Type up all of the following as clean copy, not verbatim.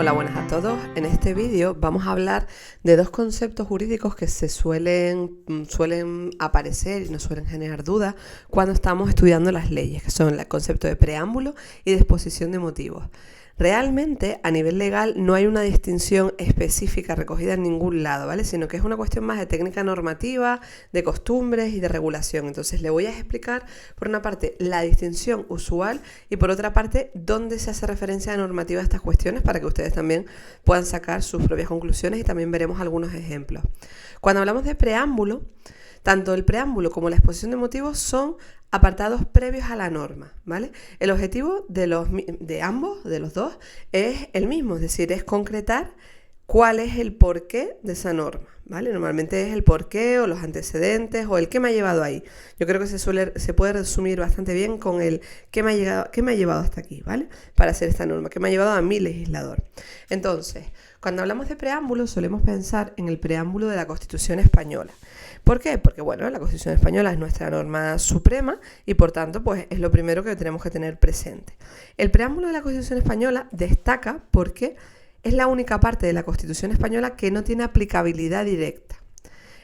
Hola, buenas a todos. En este vídeo vamos a hablar de dos conceptos jurídicos que suelen aparecer y nos suelen generar dudas cuando estamos estudiando las leyes, que son el concepto de preámbulo y de exposición de motivos. Realmente, a nivel legal, no hay una distinción específica recogida en ningún lado, ¿vale? Sino que es una cuestión más de técnica normativa, de costumbres y de regulación. Entonces, le voy a explicar, por una parte, la distinción usual y, por otra parte, dónde se hace referencia a normativa a estas cuestiones para que ustedes también puedan sacar sus propias conclusiones y también veremos algunos ejemplos. Cuando hablamos de preámbulo, tanto el preámbulo como la exposición de motivos son apartados previos a la norma, ¿vale? El objetivo de los dos, es el mismo, es decir, es concretar cuál es el porqué de esa norma, ¿vale? Normalmente es el porqué o los antecedentes o el qué me ha llevado ahí. Yo creo que se puede resumir bastante bien con el qué me ha llevado hasta aquí, ¿vale? Para hacer esta norma, qué me ha llevado a mi legislador. Entonces, cuando hablamos de preámbulo, solemos pensar en el preámbulo de la Constitución Española. ¿Por qué? Porque, bueno, la Constitución Española es nuestra norma suprema y, por tanto, pues es lo primero que tenemos que tener presente. El preámbulo de la Constitución Española destaca porque es la única parte de la Constitución Española que no tiene aplicabilidad directa.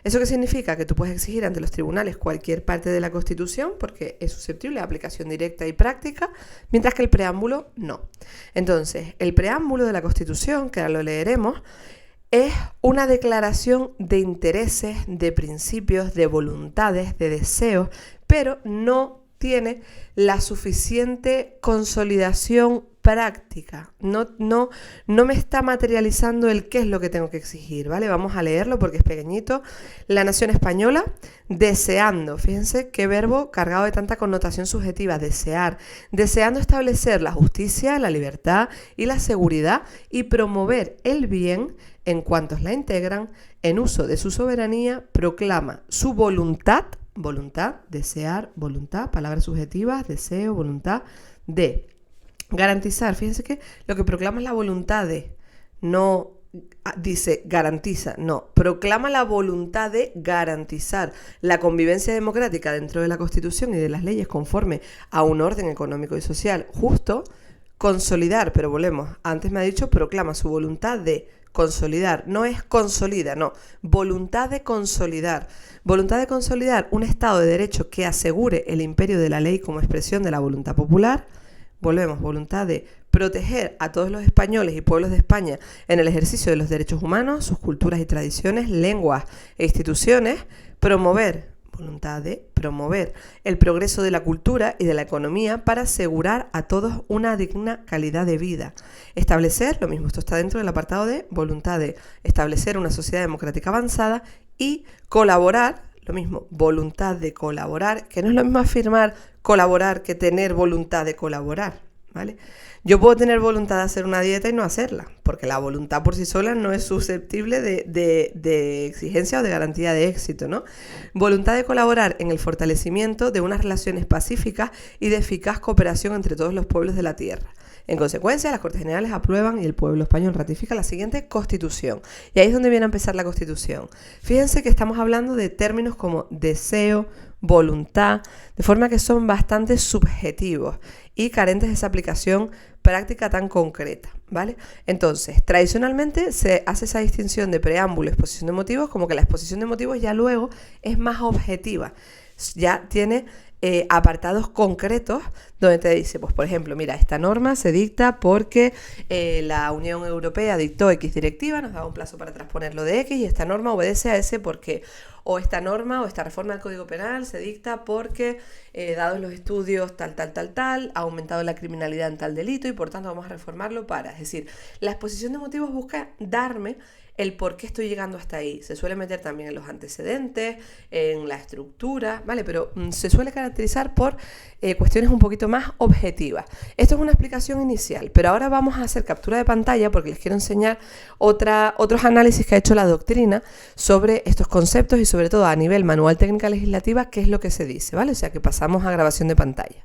¿Eso qué significa? Que tú puedes exigir ante los tribunales cualquier parte de la Constitución porque es susceptible de aplicación directa y práctica, mientras que el preámbulo no. Entonces, el preámbulo de la Constitución, que ahora lo leeremos, es una declaración de intereses, de principios, de voluntades, de deseos, pero no tiene la suficiente consolidación práctica. No me está materializando el qué es lo que tengo que exigir, ¿vale? Vamos a leerlo porque es pequeñito. La nación española, deseando, fíjense qué verbo cargado de tanta connotación subjetiva, desear, deseando establecer la justicia, la libertad y la seguridad y promover el bien en cuantos la integran, en uso de su soberanía, proclama su voluntad, desear, voluntad, palabras subjetivas, deseo, voluntad, de garantizar. Fíjense que lo que proclama es la voluntad de, no dice garantiza, no, proclama la voluntad de garantizar la convivencia democrática dentro de la Constitución y de las leyes conforme a un orden económico y social justo, consolidar, pero volvemos, antes me ha dicho proclama su voluntad de consolidar, no es consolida, no, voluntad de consolidar un Estado de Derecho que asegure el imperio de la ley como expresión de la voluntad popular. Volvemos, voluntad de proteger a todos los españoles y pueblos de España en el ejercicio de los derechos humanos, sus culturas y tradiciones, lenguas e instituciones, voluntad de promover el progreso de la cultura y de la economía para asegurar a todos una digna calidad de vida. Establecer, lo mismo, esto está dentro del apartado de voluntad de establecer una sociedad democrática avanzada y colaborar, lo mismo, voluntad de colaborar, que no es lo mismo afirmar colaborar que tener voluntad de colaborar, ¿vale? Yo puedo tener voluntad de hacer una dieta y no hacerla, porque la voluntad por sí sola no es susceptible de exigencia o de garantía de éxito, ¿no? Voluntad de colaborar en el fortalecimiento de unas relaciones pacíficas y de eficaz cooperación entre todos los pueblos de la tierra. En consecuencia, las Cortes Generales aprueban y el pueblo español ratifica la siguiente Constitución. Y ahí es donde viene a empezar la Constitución. Fíjense que estamos hablando de términos como deseo, voluntad, de forma que son bastante subjetivos y carentes de esa aplicación práctica tan concreta, ¿vale? Entonces, tradicionalmente se hace esa distinción de preámbulo y exposición de motivos, como que la exposición de motivos ya luego es más objetiva, ya tiene apartados concretos donde te dice, pues por ejemplo, mira, esta norma se dicta porque la Unión Europea dictó X directiva, nos da un plazo para transponerlo de X y esta norma obedece a ese porque, o esta norma o esta reforma del Código Penal se dicta porque, dados los estudios tal, ha aumentado la criminalidad en tal delito y por tanto vamos a reformarlo para, es decir, la exposición de motivos busca darme el por qué estoy llegando hasta ahí. Se suele meter también en los antecedentes, en la estructura, ¿vale? Pero se suele caracterizar por cuestiones un poquito más objetivas. Esto es una explicación inicial, pero ahora vamos a hacer captura de pantalla porque les quiero enseñar otros análisis que ha hecho la doctrina sobre estos conceptos y sobre todo a nivel manual técnica legislativa, qué es lo que se dice, ¿vale? O sea que pasamos a grabación de pantalla.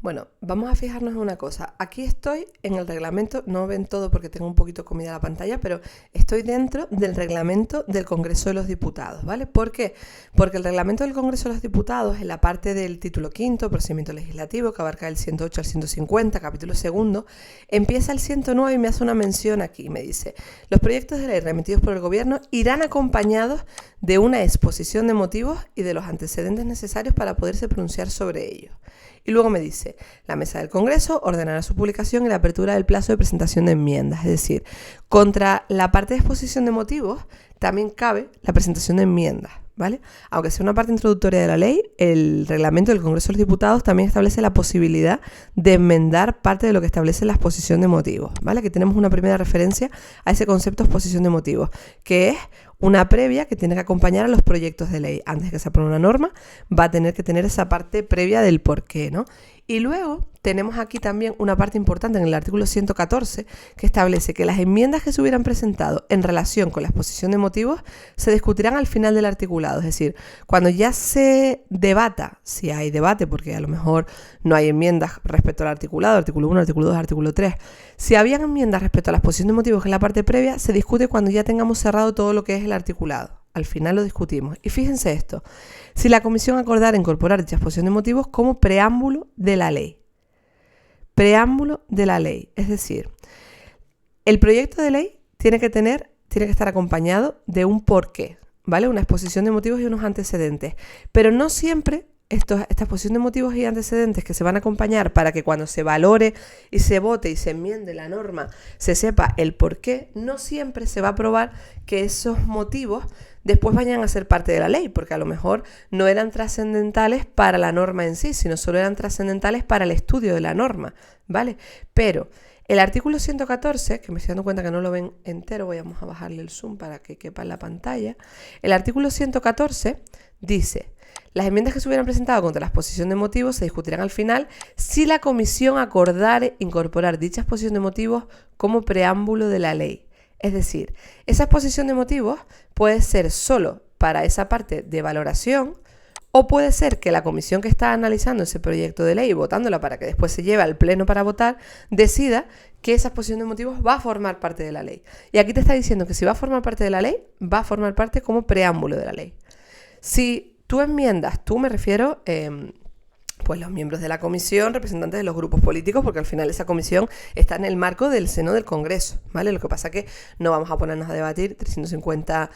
Bueno, vamos a fijarnos en una cosa. Aquí estoy en el reglamento, no ven todo porque tengo un poquito comida la pantalla, pero estoy dentro del reglamento del Congreso de los Diputados, ¿vale? ¿Por qué? Porque el reglamento del Congreso de los Diputados, en la parte del título quinto, procedimiento legislativo, que abarca el 108 al 150, capítulo segundo, empieza el 109 y me hace una mención aquí. Me dice, los proyectos de ley remitidos por el Gobierno irán acompañados de una exposición de motivos y de los antecedentes necesarios para poderse pronunciar sobre ellos. Y luego me dice, la mesa del Congreso ordenará su publicación y la apertura del plazo de presentación de enmiendas. Es decir, contra la parte de exposición de motivos también cabe la presentación de enmiendas, ¿vale? Aunque sea una parte introductoria de la ley, el reglamento del Congreso de los Diputados también establece la posibilidad de enmendar parte de lo que establece la exposición de motivos, ¿vale? Aquí tenemos una primera referencia a ese concepto de exposición de motivos, que es una previa que tiene que acompañar a los proyectos de ley. Antes de que se apruebe una norma, va a tener que tener esa parte previa del porqué, ¿no? Y luego tenemos aquí también una parte importante en el artículo 114 que establece que las enmiendas que se hubieran presentado en relación con la exposición de motivos se discutirán al final del articulado. Es decir, cuando ya se debata, si hay debate, porque a lo mejor no hay enmiendas respecto al articulado, artículo 1, artículo 2, artículo 3, si habían enmiendas respecto a la exposición de motivos, que es la parte previa, se discute cuando ya tengamos cerrado todo lo que es el articulado. Al final lo discutimos. Y fíjense esto, si la comisión acordara incorporar dicha exposición de motivos como preámbulo de la ley. Preámbulo de la ley. Es decir, el proyecto de ley tiene que estar acompañado de un porqué, ¿vale? Una exposición de motivos y unos antecedentes. Pero no siempre esta exposición de motivos y antecedentes que se van a acompañar para que cuando se valore y se vote y se enmiende la norma se sepa el por qué, no siempre se va a aprobar que esos motivos después vayan a ser parte de la ley, porque a lo mejor no eran trascendentales para la norma en sí, sino solo eran trascendentales para el estudio de la norma, ¿vale? Pero el artículo 114, que me estoy dando cuenta que no lo ven entero, vamos a bajarle el zoom para que quepa en la pantalla. El artículo 114 dice: las enmiendas que se hubieran presentado contra la exposición de motivos se discutirán al final si la comisión acordare incorporar dicha exposición de motivos como preámbulo de la ley. Es decir, esa exposición de motivos puede ser solo para esa parte de valoración, o puede ser que la comisión que está analizando ese proyecto de ley y votándola para que después se lleve al pleno para votar, decida que esa exposición de motivos va a formar parte de la ley. Y aquí te está diciendo que si va a formar parte de la ley, va a formar parte como preámbulo de la ley. Si tú enmiendas, tú me refiero, pues los miembros de la comisión, representantes de los grupos políticos, porque al final esa comisión está en el marco del seno del Congreso, ¿vale? Lo que pasa es que no vamos a ponernos a debatir 350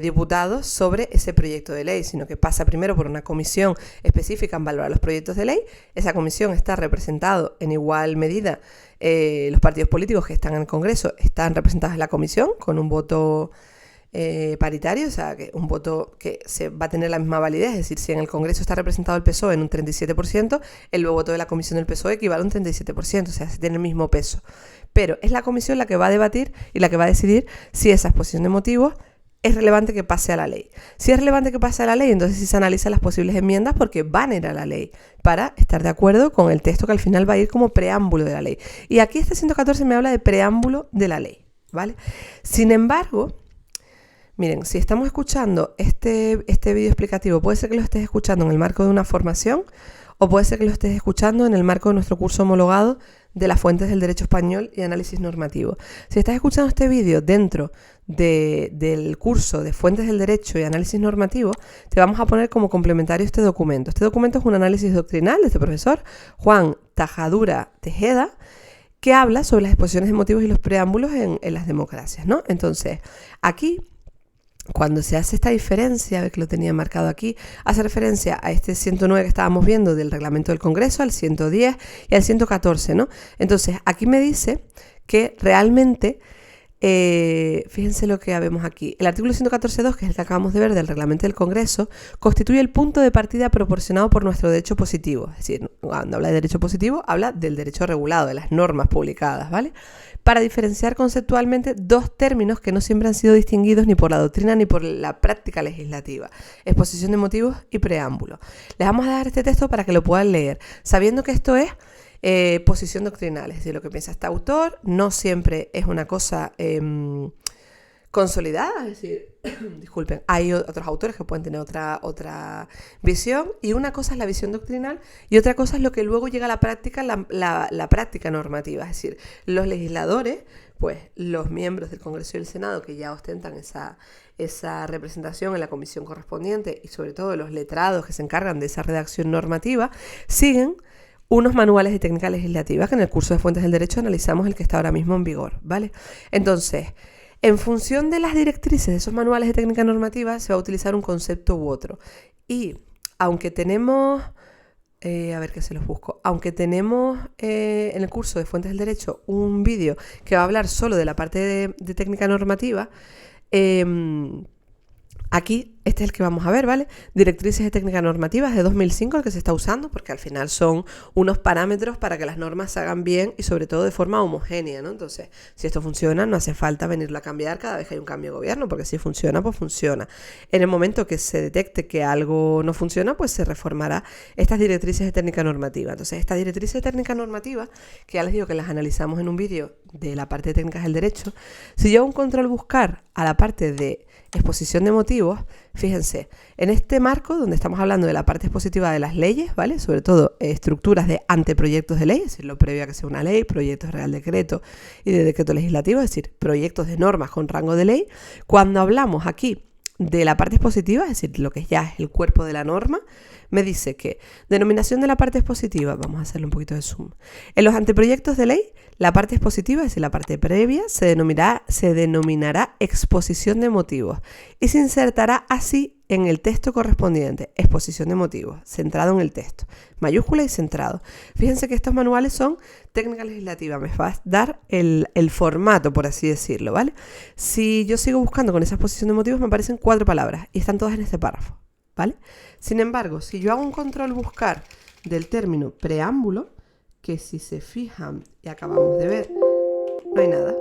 diputados sobre ese proyecto de ley, sino que pasa primero por una comisión específica en valorar los proyectos de ley. Esa comisión está representada en igual medida, los partidos políticos que están en el Congreso están representados en la comisión con un voto paritario, o sea, que un voto que se va a tener la misma validez. Es decir, si en el Congreso está representado el PSOE en un 37%, el voto de la comisión del PSOE equivale a un 37%, o sea, se tiene el mismo peso. Pero es la comisión la que va a debatir y la que va a decidir si esa exposición de motivos es relevante que pase a la ley. Si es relevante que pase a la ley, entonces sí se analizan las posibles enmiendas porque van a ir a la ley para estar de acuerdo con el texto que al final va a ir como preámbulo de la ley. Y aquí este 114 me habla de preámbulo de la ley, ¿vale? Sin embargo, miren, si estamos escuchando este vídeo explicativo, puede ser que lo estés escuchando en el marco de una formación o puede ser que lo estés escuchando en el marco de nuestro curso homologado de las fuentes del derecho español y análisis normativo. Si estás escuchando este vídeo dentro del curso de fuentes del derecho y análisis normativo, te vamos a poner como complementario este documento. Este documento es un análisis doctrinal de este profesor, Juan Tajadura Tejeda, que habla sobre las exposiciones de motivos y los preámbulos en las democracias, ¿no? Entonces, aquí, cuando se hace esta diferencia, que lo tenía marcado aquí, hace referencia a este 109 que estábamos viendo del reglamento del Congreso, al 110 y al 114, ¿no? Entonces, aquí me dice que realmente, fíjense lo que vemos aquí. El artículo 114.2, que es el que acabamos de ver del reglamento del Congreso, constituye el punto de partida proporcionado por nuestro derecho positivo. Es decir, cuando habla de derecho positivo, habla del derecho regulado, de las normas publicadas, ¿vale? Para diferenciar conceptualmente dos términos que no siempre han sido distinguidos ni por la doctrina ni por la práctica legislativa: exposición de motivos y preámbulo. Les vamos a dejar este texto para que lo puedan leer, sabiendo que esto es posición doctrinal, es decir, lo que piensa este autor no siempre es una cosa consolidada, es decir, disculpen, hay otros autores que pueden tener otra visión, y una cosa es la visión doctrinal y otra cosa es lo que luego llega a la práctica, la práctica normativa, es decir, los legisladores, pues los miembros del Congreso y del Senado que ya ostentan esa representación en la comisión correspondiente y sobre todo los letrados que se encargan de esa redacción normativa, siguen unos manuales de técnica legislativa que en el curso de Fuentes del Derecho analizamos el que está ahora mismo en vigor, ¿vale? Entonces, en función de las directrices de esos manuales de técnica normativa se va a utilizar un concepto u otro. Y aunque tenemos, a ver que se los busco, aunque tenemos en el curso de Fuentes del Derecho un vídeo que va a hablar solo de la parte de técnica normativa, aquí, este es el que vamos a ver, ¿vale? Directrices de técnica normativas de 2005, el que se está usando, porque al final son unos parámetros para que las normas se hagan bien y sobre todo de forma homogénea, ¿no? Entonces, si esto funciona, no hace falta venirlo a cambiar cada vez que hay un cambio de gobierno, porque si funciona, pues funciona. En el momento que se detecte que algo no funciona, pues se reformará estas directrices de técnica normativa. Entonces, estas directrices de técnica normativa, que ya les digo que las analizamos en un vídeo de la parte de técnicas del derecho, si yo hago un control buscar a la parte de exposición de motivos, fíjense, en este marco donde estamos hablando de la parte expositiva de las leyes, ¿vale? Sobre todo estructuras de anteproyectos de ley, es decir, lo previo a que sea una ley, proyectos de real decreto y de decreto legislativo, es decir, proyectos de normas con rango de ley. Cuando hablamos aquí de la parte expositiva, es decir, lo que ya es el cuerpo de la norma, me dice que denominación de la parte expositiva, vamos a hacerle un poquito de zoom. En los anteproyectos de ley, la parte expositiva, es decir, la parte previa, se denominará exposición de motivos y se insertará así en el texto correspondiente, exposición de motivos, centrado en el texto, mayúscula y centrado. Fíjense que estos manuales son técnica legislativa, me va a dar el formato, por así decirlo, ¿vale? Si yo sigo buscando con esa exposición de motivos, me aparecen 4 palabras y están todas en este párrafo, ¿vale? Sin embargo, si yo hago un control buscar del término preámbulo, que si se fijan y acabamos de ver, no hay nada.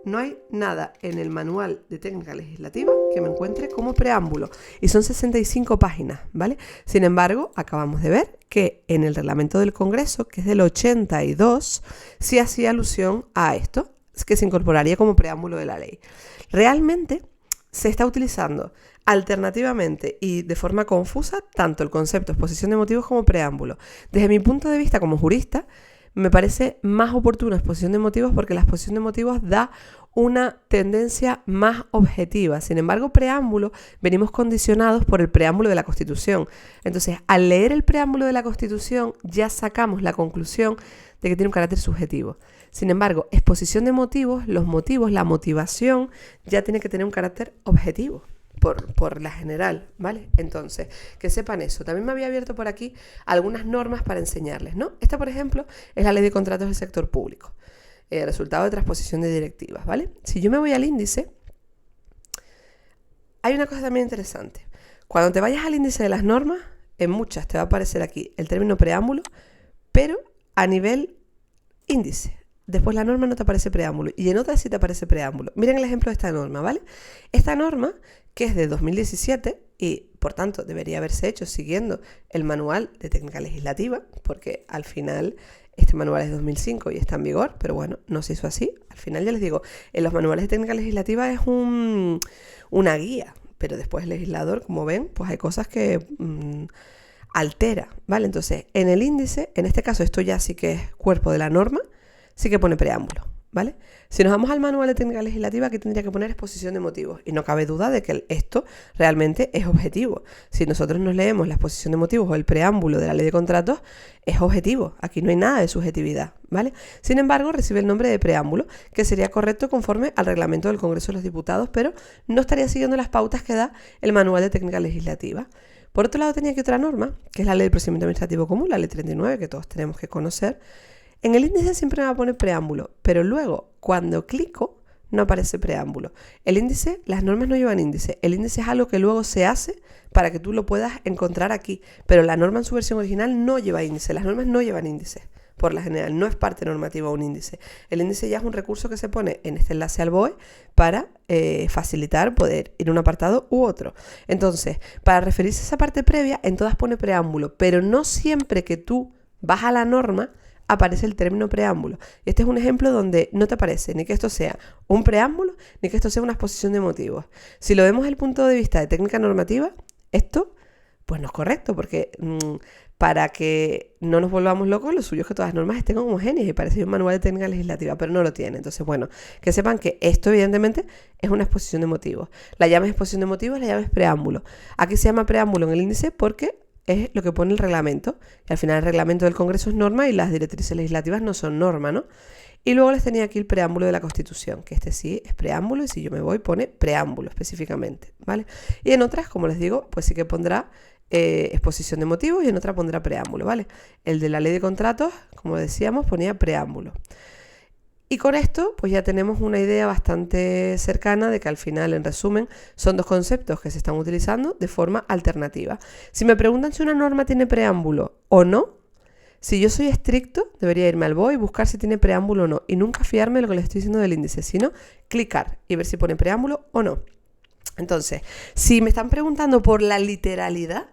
No hay nada en el manual de técnica legislativa que me encuentre como preámbulo. Y son 65 páginas, ¿vale? Sin embargo, acabamos de ver que en el reglamento del Congreso, que es del 82, sí hacía alusión a esto, que se incorporaría como preámbulo de la ley. Realmente se está utilizando alternativamente y de forma confusa tanto el concepto exposición de motivos como preámbulo. Desde mi punto de vista como jurista, me parece más oportuna exposición de motivos porque la exposición de motivos da una tendencia más objetiva. Sin embargo, preámbulo, venimos condicionados por el preámbulo de la Constitución. Entonces, al leer el preámbulo de la Constitución, ya sacamos la conclusión de que tiene un carácter subjetivo. Sin embargo, exposición de motivos, los motivos, la motivación, ya tiene que tener un carácter objetivo. Por la general, ¿vale? Entonces, que sepan eso. También me había abierto por aquí algunas normas para enseñarles, ¿no? Esta, por ejemplo, es la Ley de Contratos del Sector Público, resultado de transposición de directivas, ¿vale? Si yo me voy al índice, hay una cosa también interesante. Cuando te vayas al índice de las normas, en muchas te va a aparecer aquí el término preámbulo, pero a nivel índice. Después la norma no te aparece preámbulo y en otras sí te aparece preámbulo. Miren el ejemplo de esta norma, ¿vale? Esta norma, que es de 2017 y por tanto debería haberse hecho siguiendo el manual de técnica legislativa, porque al final este manual es de 2005 y está en vigor, pero bueno, no se hizo así. Al final ya les digo, en los manuales de técnica legislativa es una guía, pero después el legislador, como ven, pues hay cosas que altera, ¿vale? Entonces, en el índice, en este caso esto ya sí que es cuerpo de la norma, sí que pone preámbulo, ¿vale? Si nos vamos al manual de técnica legislativa, aquí tendría que poner exposición de motivos. Y no cabe duda de que esto realmente es objetivo. Si nosotros nos leemos la exposición de motivos o el preámbulo de la ley de contratos, es objetivo. Aquí no hay nada de subjetividad, ¿vale? Sin embargo, recibe el nombre de preámbulo, que sería correcto conforme al reglamento del Congreso de los Diputados, pero no estaría siguiendo las pautas que da el manual de técnica legislativa. Por otro lado, tenía aquí otra norma, que es la ley de procedimiento administrativo común, la ley 39, que todos tenemos que conocer. En el índice siempre me va a poner preámbulo, pero luego cuando clico no aparece preámbulo. El índice, las normas no llevan índice. El índice es algo que luego se hace para que tú lo puedas encontrar aquí, pero la norma en su versión original no lleva índice. Las normas no llevan índice, por la general, no es parte normativa un índice. El índice ya es un recurso que se pone en este enlace al BOE para facilitar poder ir a un apartado u otro. Entonces, para referirse a esa parte previa, en todas pone preámbulo, pero no siempre que tú vas a la norma aparece el término preámbulo. Y este es un ejemplo donde no te aparece ni que esto sea un preámbulo, ni que esto sea una exposición de motivos. Si lo vemos desde el punto de vista de técnica normativa, esto pues no es correcto, porque para que no nos volvamos locos, lo suyo es que todas las normas estén homogéneas y parece un manual de técnica legislativa, pero no lo tiene. Entonces, bueno, que sepan que esto evidentemente es una exposición de motivos. La llaves exposición de motivos, la llaves preámbulo. Aquí se llama preámbulo en el índice porque es lo que pone el reglamento, y al final el reglamento del Congreso es norma y las directrices legislativas no son norma, ¿no? Y luego les tenía aquí el preámbulo de la Constitución, que este sí es preámbulo, y si yo me voy pone preámbulo específicamente, ¿vale? Y en otras, como les digo, pues sí que pondrá exposición de motivos y en otra pondrá preámbulo, ¿vale? El de la ley de contratos, como decíamos, ponía preámbulo. Y con esto, pues ya tenemos una idea bastante cercana de que al final, en resumen, son dos conceptos que se están utilizando de forma alternativa. Si me preguntan si una norma tiene preámbulo o no, si yo soy estricto, debería irme al BOE y buscar si tiene preámbulo o no. Y nunca fiarme de lo que les estoy diciendo del índice, sino clicar y ver si pone preámbulo o no. Entonces, si me están preguntando por la literalidad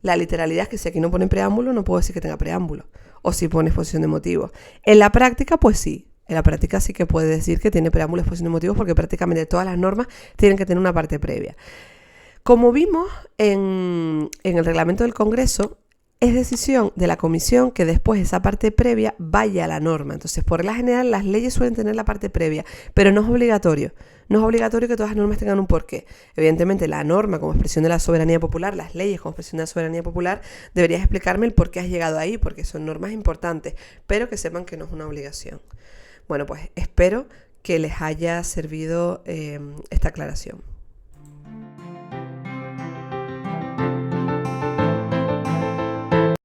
es que si aquí no pone preámbulo, no puedo decir que tenga preámbulo. O si pone exposición de motivos. En la práctica, pues sí. En la práctica sí que puede decir que tiene preámbulo y exposición de motivos porque prácticamente todas las normas tienen que tener una parte previa. Como vimos en el reglamento del Congreso, es decisión de la comisión que después esa parte previa vaya a la norma. Entonces, por regla general, las leyes suelen tener la parte previa, pero no es obligatorio. No es obligatorio que todas las normas tengan un porqué. Evidentemente, la norma como expresión de la soberanía popular, las leyes como expresión de la soberanía popular, deberías explicarme el por qué has llegado ahí, porque son normas importantes, pero que sepan que no es una obligación. Bueno, pues espero que les haya servido esta aclaración.